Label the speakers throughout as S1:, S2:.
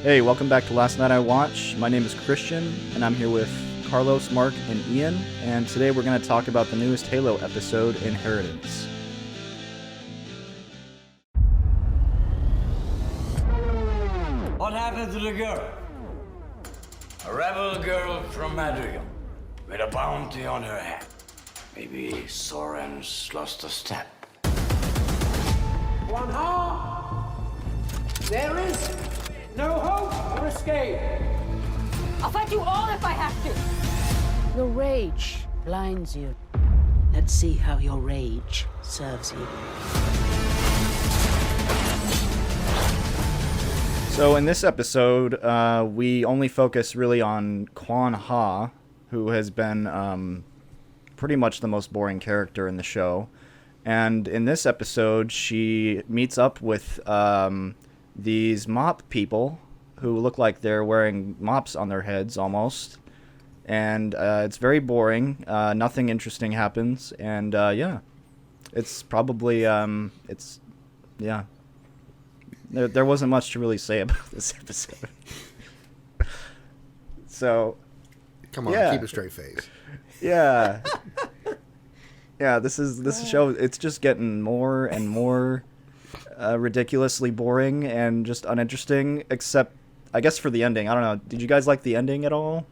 S1: Hey, welcome back to Last Night I Watched. My name is Kristian, and I'm here with Carlos, Mark, and Ian, and today we're going to talk about the newest Halo episode, Inheritance.
S2: What happened to the girl? A rebel girl from Madrigal, with a bounty on her head. Maybe Soren's lost a step.
S3: Kwan, there is no hope or escape.
S4: I'll fight you all if I have to.
S5: Your rage blinds you. Let's see how your rage serves you.
S1: So in this episode, we only focus really on Kwan, who has been pretty much the most boring character in the show. And in this episode, she meets up with these mop people who look like they're wearing mops on their heads almost. And it's very boring. Nothing interesting happens. And it's probably, There wasn't much to really say about this episode. So,
S6: come on, keep a straight face.
S1: Yeah. Yeah, this show, it's just getting more and more ridiculously boring and just uninteresting, except, I guess, for the ending. I don't know. Did you guys like the ending at all?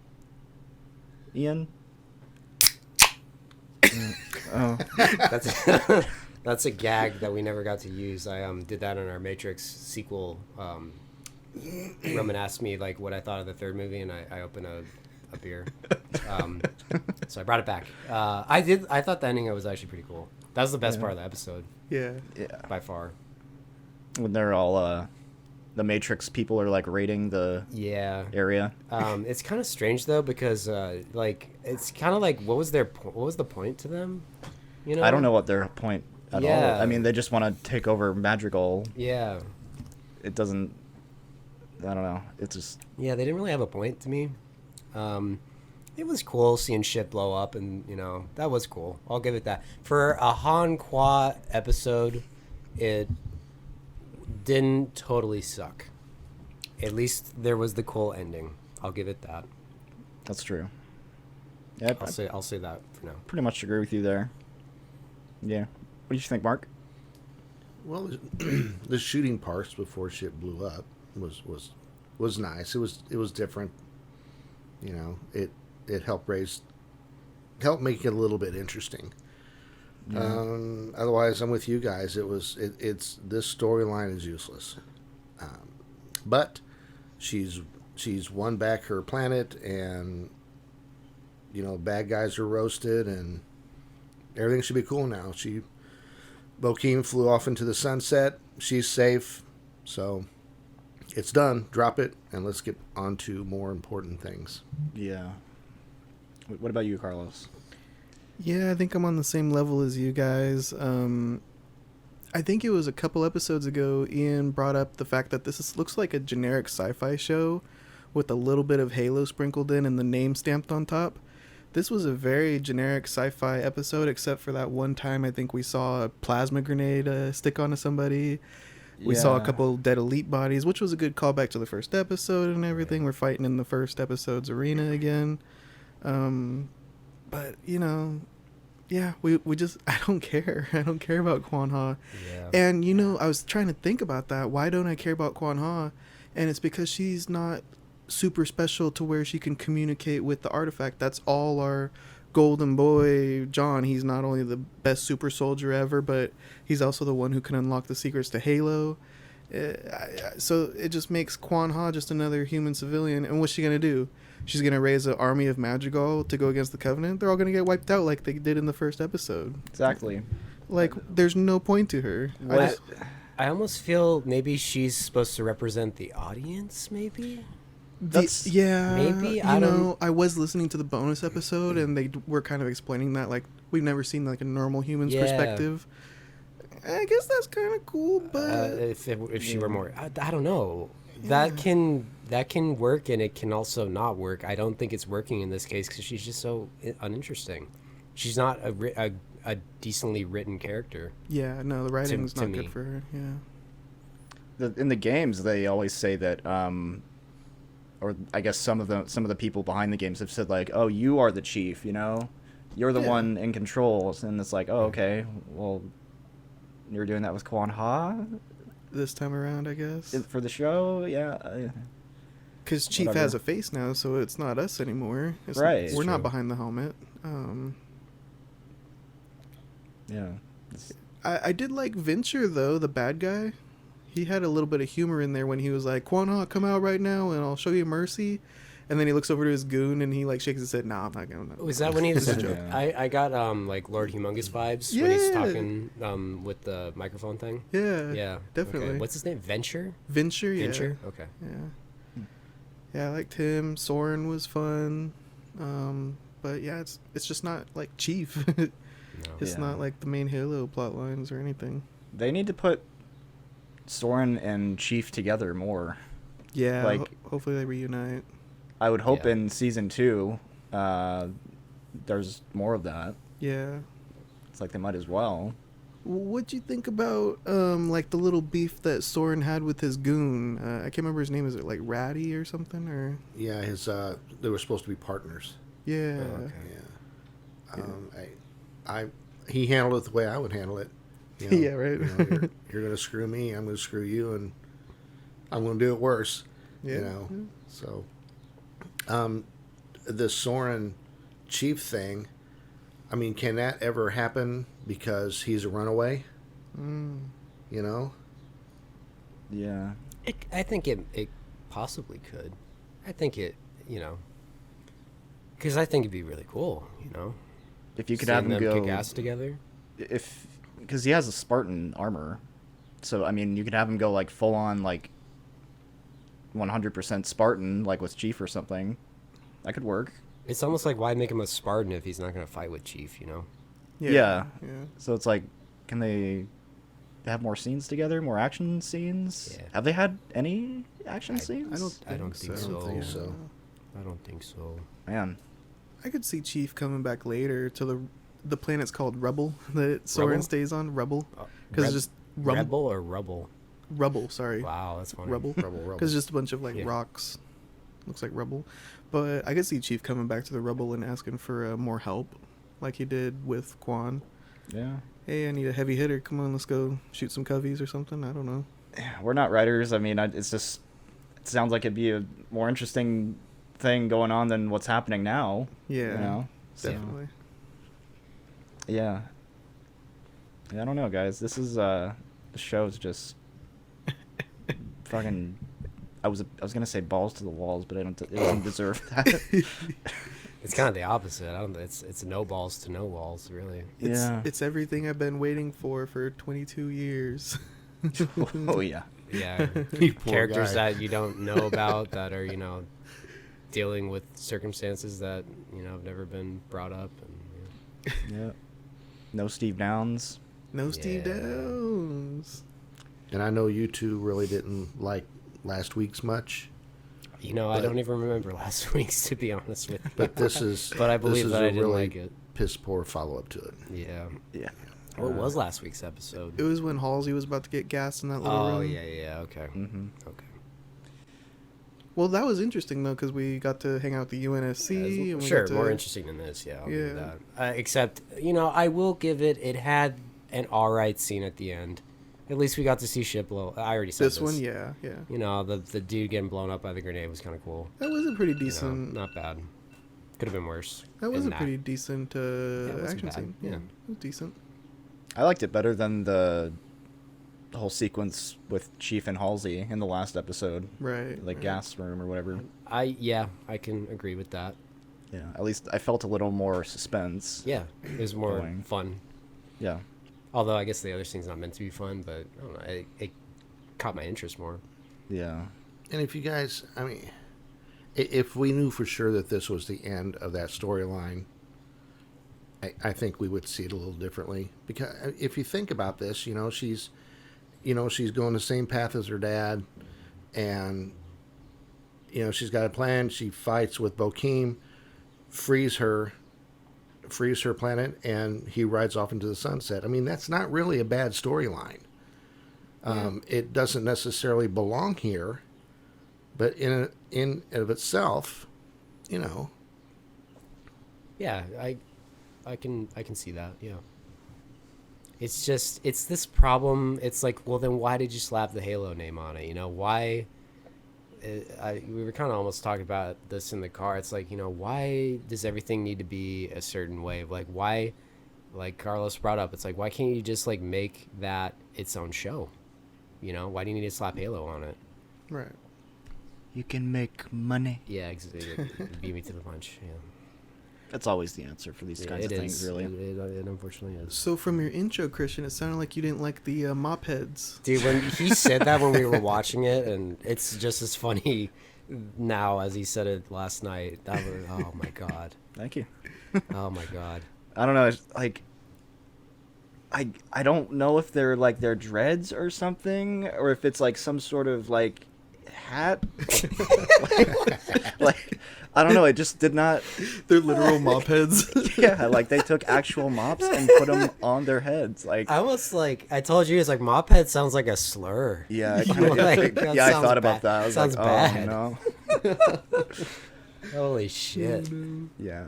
S1: Ian? Oh.
S7: That's a gag that we never got to use. I did that in our Matrix sequel. Roman asked me like what I thought of the third movie, and I opened a beer. So I brought it back. I thought the ending was actually pretty cool. That was the best part of the episode.
S1: Yeah.
S7: By far.
S1: When they're all the Matrix people are like raiding the area.
S7: It's kind of strange though because it's kind of like what was the point to them? You know?
S1: I don't know what their point at all. I mean, they just want to take over Madrigal.
S7: Yeah.
S1: It doesn't. I don't know. It's just.
S7: Yeah, they didn't really have a point to me. It was cool seeing shit blow up, and that was cool. I'll give it that. For a Han Kwa episode, it didn't totally suck. At least there was the cool ending. I'll give it that.
S1: That's true. Yeah,
S7: I'll say that for now.
S1: Pretty much agree with you there. Yeah. What did you think, Mark?
S6: Well, the shooting parts before shit blew up was nice. It was different. It helped make it a little bit interesting. Yeah. Otherwise, I'm with you guys. It's this storyline is useless. But she's won back her planet, and bad guys are roasted, and everything should be cool now. Bokeem flew off into the sunset. She's safe, so it's done. Drop it, and let's get on to more important things.
S1: Yeah. What about you, Carlos?
S8: Yeah, I think I'm on the same level as you guys. I think it was a couple episodes ago, Ian brought up the fact that looks like a generic sci-fi show with a little bit of Halo sprinkled in and the name stamped on top. This was a very generic sci-fi episode, except for that one time I think we saw a plasma grenade stick onto somebody. We saw a couple dead elite bodies, which was a good callback to the first episode and everything. We're fighting in the first episode's arena again. But, we just, I don't care. I don't care about Kwan.
S7: Yeah.
S8: And, I was trying to think about that. Why don't I care about Kwan? And it's because she's not super special to where she can communicate with the artifact. That's all our golden boy John. He's not only the best super soldier ever, but he's also the one who can unlock the secrets to Halo. So it just makes Kwan just another human civilian. And what's she gonna do? She's gonna raise an army of Madrigal to go against the Covenant. They're all gonna get wiped out like they did in the first episode.
S1: Exactly.
S8: Like there's no point to her.
S7: I almost feel maybe she's supposed to represent the audience. Maybe.
S8: Maybe I was listening to the bonus episode and they were kind of explaining that like we've never seen like a normal human's perspective. I guess that's kind of cool, but
S7: if she were more, I don't know. Yeah. That can work and it can also not work. I don't think it's working in this case because she's just so uninteresting. She's not a decently written character.
S8: Yeah, no, the writing's not good for her. Yeah.
S1: In the games, they always say that or I guess some of the people behind the games have said like, oh, you are the chief, you know, you're the one in control, and it's like, oh, okay, well, you're doing that with Kwan Ha
S8: This time around, I guess.
S1: for the show, yeah.
S8: Because Chief
S1: Whatever.
S8: has a face now, so it's not us anymore.
S1: Right.
S8: We're
S1: It's
S8: not
S7: true.
S8: behind the helmet.
S1: Yeah.
S8: I did like Venture, though, the bad guy. He had a little bit of humor in there when he was like, Kwan Ha, come out right now and I'll show you mercy. And then he looks over to his goon and he like shakes his head, nah, I'm not going to.
S7: Was that when he was?
S8: This is a joke.
S7: I got like Lord Humongous vibes when he's
S8: Yeah.
S7: talking with the microphone thing.
S8: Yeah.
S7: Yeah,
S8: Definitely.
S7: Okay. What's his name? Venture.
S8: Venture, yeah.
S7: Venture. Okay.
S8: Yeah. Yeah, I liked him. Soren was fun. But yeah, it's just not like Chief. It's
S1: Yeah.
S8: not like the main Halo plot lines or anything.
S1: They need to put Soren and Chief together more.
S8: Yeah,
S1: Like-
S8: hopefully they reunite.
S1: I would hope
S7: Yeah.
S1: in season 2, there's more of that.
S8: Yeah.
S1: It's like they might as well.
S8: What'd you think about like the little beef that Soren had with his goon? I can't remember his name. Is it like Ratty or something? Or
S6: Yeah, his they were supposed to be partners.
S8: yeah,
S6: Yeah. He handled it the way I would handle it. You know,
S8: Yeah, right.
S6: You're gonna screw me. I'm gonna screw you, and I'm gonna do it worse.
S8: Yeah.
S6: You know. So, the Soren Chief thing. I mean, can that ever happen because he's a runaway? You know.
S1: Yeah.
S7: I think it possibly could. I think it, because I think it'd be really cool,
S1: If you could
S7: seeing
S1: have him
S7: them
S1: go,
S7: kick ass together.
S1: because he has a Spartan armor, so I mean, you could have him go like full on like 100% Spartan, like with Chief or something. That could work.
S7: It's almost like, why make him a Spartan if he's not going to fight with Chief,
S1: Yeah.
S8: yeah.
S1: So it's like, can they have more scenes together, more action scenes?
S7: Yeah.
S1: Have they had any action scenes?
S7: I don't think so.
S6: I don't think so.
S7: I don't think so.
S1: Man,
S8: I could see Chief coming back later to the planet's called Rubble that Soren
S7: Rubble?
S8: stays on. Rubble, because it's just
S7: Rebel or Rubble?
S8: Rubble. Sorry,
S7: Wow, that's funny.
S8: Rubble.
S6: Rubble.
S8: Because it's just a bunch of like
S7: Yeah.
S8: rocks. Looks like rubble, but I could see Chief coming back to the Rubble and asking for more help, like he did with Kwan.
S1: yeah.
S8: Hey, I need a heavy hitter. Come on, let's go shoot some coveys or something. I don't know.
S1: We're not writers. I mean, it's just, it sounds like it'd be a more interesting thing going on than what's happening now.
S8: Yeah,
S1: You know? So,
S8: definitely.
S1: yeah. I don't know, guys. This is the show's just fucking. I was gonna say balls to the walls, but it doesn't deserve that.
S7: It's kind of the opposite. I don't. It's no balls to no walls, really.
S8: It's everything I've been waiting for 22 years.
S1: Oh yeah.
S7: Yeah,
S6: You poor
S7: characters
S6: guy.
S7: that you don't know about that are dealing with circumstances that have never been brought up. And,
S1: Yeah. No Steve Downs.
S8: No Steve
S7: Yeah.
S8: Downs.
S6: And I know you two really didn't like last week's much,
S7: I
S6: But-
S7: don't even remember last week's, to be honest with you.
S6: but this is.
S7: But I
S6: this
S7: believe
S6: is
S7: that
S6: a
S7: I didn't
S6: really
S7: like it.
S6: piss poor follow up to it.
S7: Yeah.
S1: Yeah.
S7: What was last week's episode?
S8: It was when Halsey was about to get gassed in that little
S7: Oh
S8: room.
S7: yeah. Okay.
S1: Mm-hmm.
S7: Okay.
S8: Well, that was interesting though, because we got to hang out with the UNSC. And we
S7: Sure,
S8: got to,
S7: more interesting than this. Yeah. I'll give you
S8: Yeah.
S7: that. Except, I will give it. It had an all right scene at the end. At least we got to see shit blow. I already said
S8: This one, yeah.
S7: The dude getting blown up by the grenade was kind of cool.
S8: That was a pretty decent.
S7: Not bad. Could have been worse.
S8: That was
S7: than
S8: a pretty decent
S7: it wasn't
S8: action
S7: bad,
S8: scene.
S7: yeah.
S8: It was decent.
S1: I liked it better than the whole sequence with Chief and Halsey in the last episode,
S8: Right.
S1: like
S8: right.
S1: gas room or whatever.
S7: I can agree with that.
S1: Yeah. At least I felt a little more suspense.
S7: Yeah, it was more
S1: Going.
S7: fun.
S1: Yeah.
S7: Although I guess the other thing's not meant to be fun, but I don't know. It caught my interest more.
S1: Yeah.
S6: And if you guys, I mean, if we knew for sure that this was the end of that storyline, I think we would see it a little differently. Because if you think about this, she's going the same path as her dad, and she's got a plan. She fights with Bokeem, frees her planet, and he rides off into the sunset. I mean, that's not really a bad storyline. It doesn't necessarily belong here, But in and of itself, you know.
S7: Yeah, I can see that. Yeah. It's just this problem. It's like, well, then why did you slap the Halo name on it? You know, why? We were kind of almost talking about this in the car. It's like, you know, why does everything need to be a certain way? Like, why? Like Carlos brought up, it's like, why can't you just like make that its own show? You know, why do you need to slap Halo on it?
S8: Right.
S1: You can make money.
S7: Yeah, exactly. Beat me to the punch. Yeah.
S1: That's always the answer for these kinds of things, really.
S7: It unfortunately is.
S8: So from your intro, Kristian, it sounded like you didn't like the Mop Heads.
S7: Dude, when he said that when we were watching it, and it's just as funny now as he said it last night. That was, oh my god.
S1: Thank you.
S7: Oh my god.
S1: I don't know. It's like, I don't know if they're like their dreads or something, or if it's like some sort of like hat. like I don't know. It just did not.
S8: They're literal mop heads.
S1: Yeah, like they took actual mops and put them on their heads. Like
S7: I was like, I told you, it's like Mop Head sounds like a slur.
S1: yeah,
S7: Like, that
S1: yeah. I
S7: sounds
S1: thought about
S7: bad.
S1: that. I was
S7: Sounds
S1: like,
S7: bad.
S1: oh no.
S7: Holy shit.
S1: Yeah.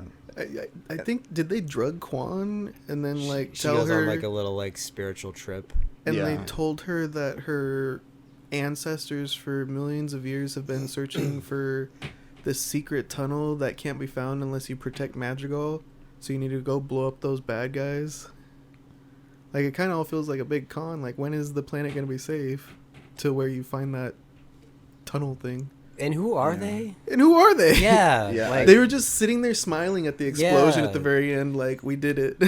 S8: I think, did they drug Kwan and then like
S7: She
S8: tell
S7: goes
S8: her
S7: on like a little like spiritual trip.
S8: and they
S1: Yeah.
S8: told her that her ancestors for millions of years have been searching for this secret tunnel that can't be found unless you protect Madrigal, so you need to go blow up those bad guys. Like, it kind of all feels like a big con. Like, when is the planet going to be safe to where you find that tunnel thing?
S7: And who are they?
S8: And who are they?
S7: Yeah.
S1: Yeah.
S7: Like,
S8: They were just sitting there smiling at the explosion
S7: Yeah.
S8: at the very end, like, we did it.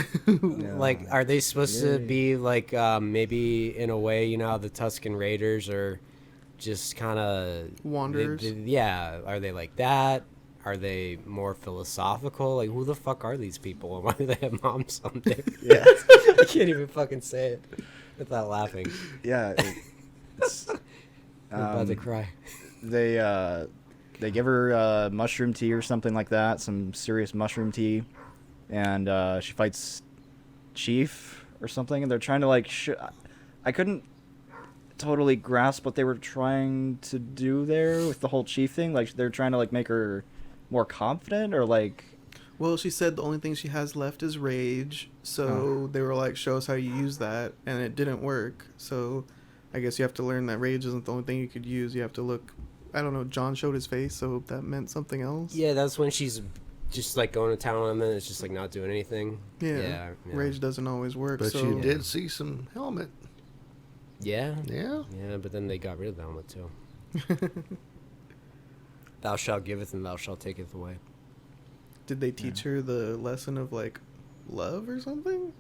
S7: like, are they supposed to be like maybe in a way, you know, how the Tuscan Raiders are just kind of
S8: Wanderers?
S7: Yeah. Are they like that? Are they more philosophical? Like, who the fuck are these people? And why do they have moms on there?
S1: Yeah.
S7: I can't even fucking say it without laughing.
S1: Yeah. It's,
S7: I'm about to cry.
S1: they give her mushroom tea or something like that, some serious mushroom tea, and she fights Chief or something, and they're trying to like I couldn't totally grasp what they were trying to do there with the whole Chief thing. Like, they're trying to like make her more confident, or like,
S8: Well, she said the only thing she has left is rage, so they were like, show us how you use that, and it didn't work. So I guess you have to learn that rage isn't the only thing you could use. You have to look, I don't know, John showed his face, so that meant something else.
S7: Yeah, that's when she's just like going to town on them and it's just like not doing anything.
S8: Yeah. Rage doesn't always work.
S6: But
S8: so
S6: you did see some helmet.
S7: Yeah.
S6: Yeah.
S7: Yeah, but then they got rid of the helmet too. Thou shalt giveth and thou shalt taketh away.
S8: Did they teach her the lesson of like love or something?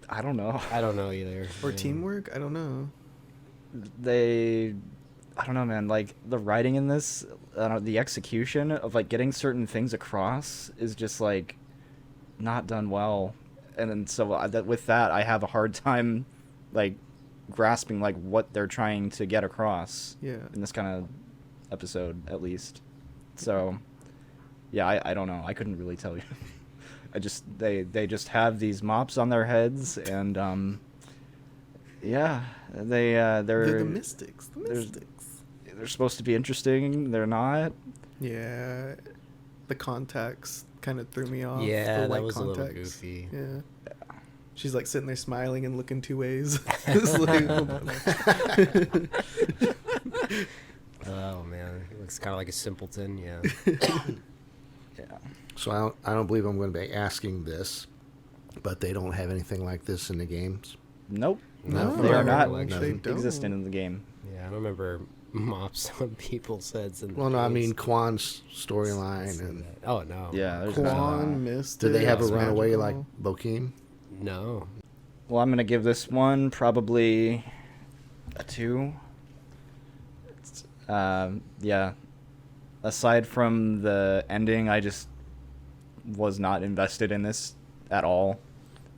S1: I don't know.
S7: I don't know either.
S8: Or
S7: Yeah.
S8: teamwork? I don't know.
S1: I don't know, man. Like, the writing in this, the execution of like getting certain things across is just like not done well, and then so with that, I have a hard time like grasping like what they're trying to get across.
S8: Yeah.
S1: In this kind of episode, at least. So, yeah, I don't know. I couldn't really tell you. They just have these mops on their heads, and yeah, they're
S8: They're the mystics. The
S1: there's-
S8: mystics.
S1: they're supposed to be interesting. They're not.
S8: Yeah. The contacts kind of threw me off.
S7: Yeah,
S8: the
S7: that
S8: white
S7: was a little
S8: contacts.
S7: goofy.
S8: Yeah. She's like sitting there smiling and looking two ways. It's like,
S7: Oh man, it looks kind of like a simpleton. Yeah.
S1: Yeah.
S6: So I don't believe I'm going to be asking this, but they don't have anything like this in the games.
S1: Nope.
S7: No,
S1: They are not
S7: they
S8: don't.
S1: existent in the game.
S7: Yeah, I don't remember mops on people's heads. In the
S6: Well, no, I
S7: games.
S6: mean Kwan's storyline, and
S7: Oh no.
S1: Yeah. There's
S8: Kwan, Mystic.
S6: did they have a
S8: Magical.
S6: runaway like Bokeem?
S7: No.
S1: Well, I'm gonna give this one probably a 2. Yeah. Aside from the ending, I just was not invested in this at all.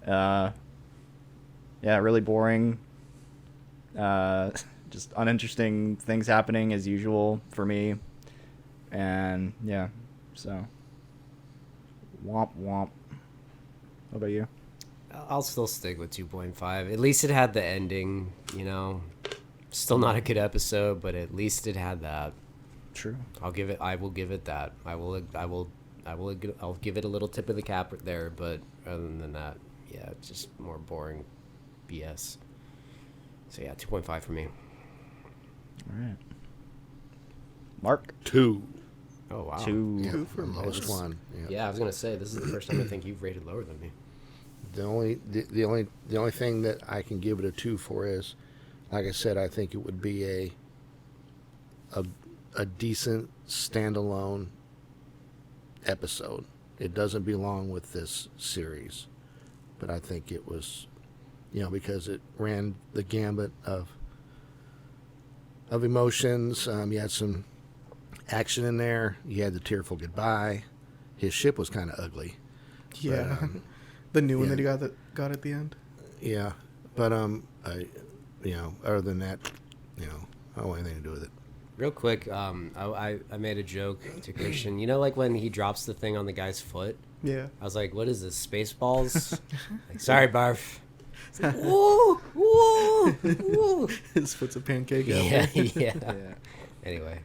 S1: Yeah, really boring. Just uninteresting things happening as usual for me. And yeah, so womp womp. What about you?
S7: I'll still stick with 2.5. At least it had the ending, you know. Still not a good episode, but at least it had that.
S1: True.
S7: I will give it that. I'll give it a little tip of the cap there, but other than that, yeah, it's just more boring BS. So yeah, 2.5 for me.
S1: All right. Mark?
S6: 2.
S7: Oh wow.
S1: 2.
S6: Yeah,
S8: Two for
S6: lowest
S8: Miss.
S6: one.
S7: Yeah, I was gonna say this is the first time I think you've rated lower than me.
S6: The only thing that I can give it a 2 for is, like I said, I think it would be a decent standalone episode. It doesn't belong with this series, but I think it was, because it ran the gambit of emotions. You had some action in there. You had the tearful goodbye. His ship was kind of ugly.
S8: Yeah.
S6: But,
S8: the new one
S6: yeah.
S8: that he got at the end.
S6: Yeah, but other than that, I don't want anything to do with it.
S7: Real quick, I made a joke to Kristian. You know, like when he drops the thing on the guy's foot?
S8: Yeah.
S7: I was like, what is this, Spaceballs? Like, sorry, Barf. It's like, whoa, whoa, whoa.
S8: His foot's a pancake. out
S7: Yeah,
S8: there.
S7: yeah. Anyway.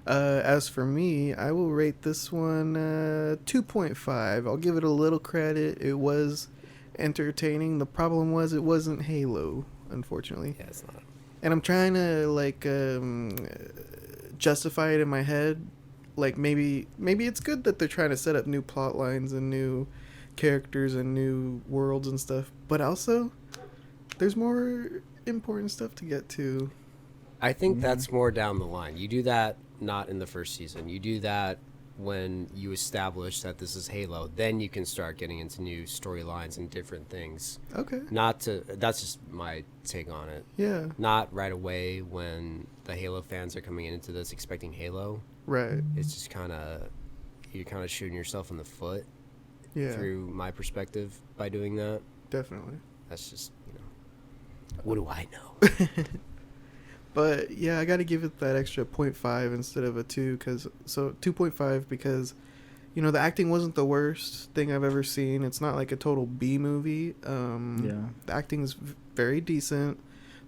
S8: As for me, I will rate this one 2.5. I'll give it a little credit. It was entertaining. The problem was it wasn't Halo, unfortunately.
S7: Yeah, it's not.
S8: And I'm trying to justify it in my head. Like maybe it's good that they're trying to set up new plot lines and new characters and new worlds and stuff. But also, there's more important stuff to get to.
S7: I think that's more down the line. You do that not in the first season. You do that when you establish that this is Halo. Then you can start getting into new storylines and different things.
S8: Okay.
S7: That's just my take on it.
S8: Yeah.
S7: Not right away when the Halo fans are coming into this expecting Halo.
S8: Right.
S7: It's just you're kind of shooting yourself in the foot.
S8: Yeah.
S7: Through my perspective by doing that.
S8: Definitely.
S7: That's just, what do I know?
S8: But yeah, I got to give it that extra 0.5 instead of a 2 so 2.5 because the acting wasn't the worst thing I've ever seen. It's not like a total B movie. The acting's very decent.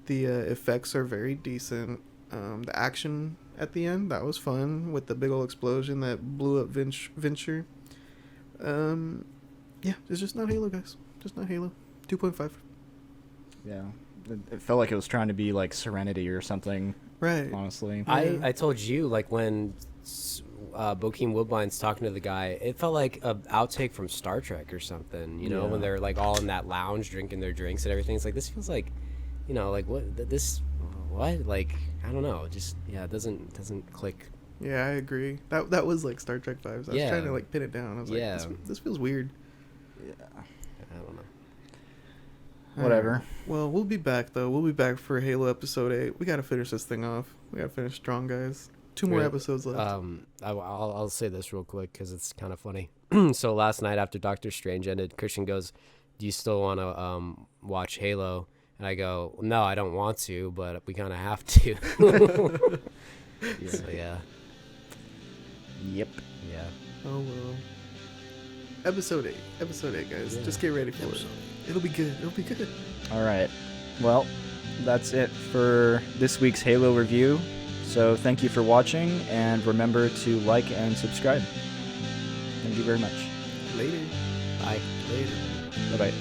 S8: The effects are very decent. The action at the end, that was fun with the big old explosion that blew up Venture. Yeah, it's just not Halo, guys. Just not Halo. 2.5.
S1: Yeah. It felt like it was trying to be like Serenity or something.
S8: Right.
S1: Honestly.
S7: I told you, like, when Bokeem Woodbine's talking to the guy, it felt like a outtake from Star Trek or something, when they're, like, all in that lounge drinking their drinks and everything. It's like, this feels like, like, what? Like, I don't know. Just, yeah, it doesn't click.
S8: Yeah, I agree. That was like Star Trek vibes. I was trying to, like, pin it down. I was like, this feels weird.
S1: Yeah.
S7: I don't know.
S1: Whatever.
S8: Well, we'll be back, though. We'll be back for Halo Episode 8. We got to finish this thing off. We got to finish strong, guys. 2 more episodes left.
S7: I'll say this real quick because it's kind of funny. So last night after Doctor Strange ended, Kristian goes, do you still want to watch Halo? And I go, no, I don't want to, but we kind of have to.
S1: Yeah.
S7: So, yeah.
S1: Yep.
S7: Yeah.
S8: Oh, well. Episode 8, guys. Just get ready for it. It'll be good.
S1: All right. Well, that's it for this week's Halo review. So thank you for watching, and remember to like and subscribe. Thank you very much.
S8: Later.
S7: Bye.
S8: Later.
S1: Bye-bye.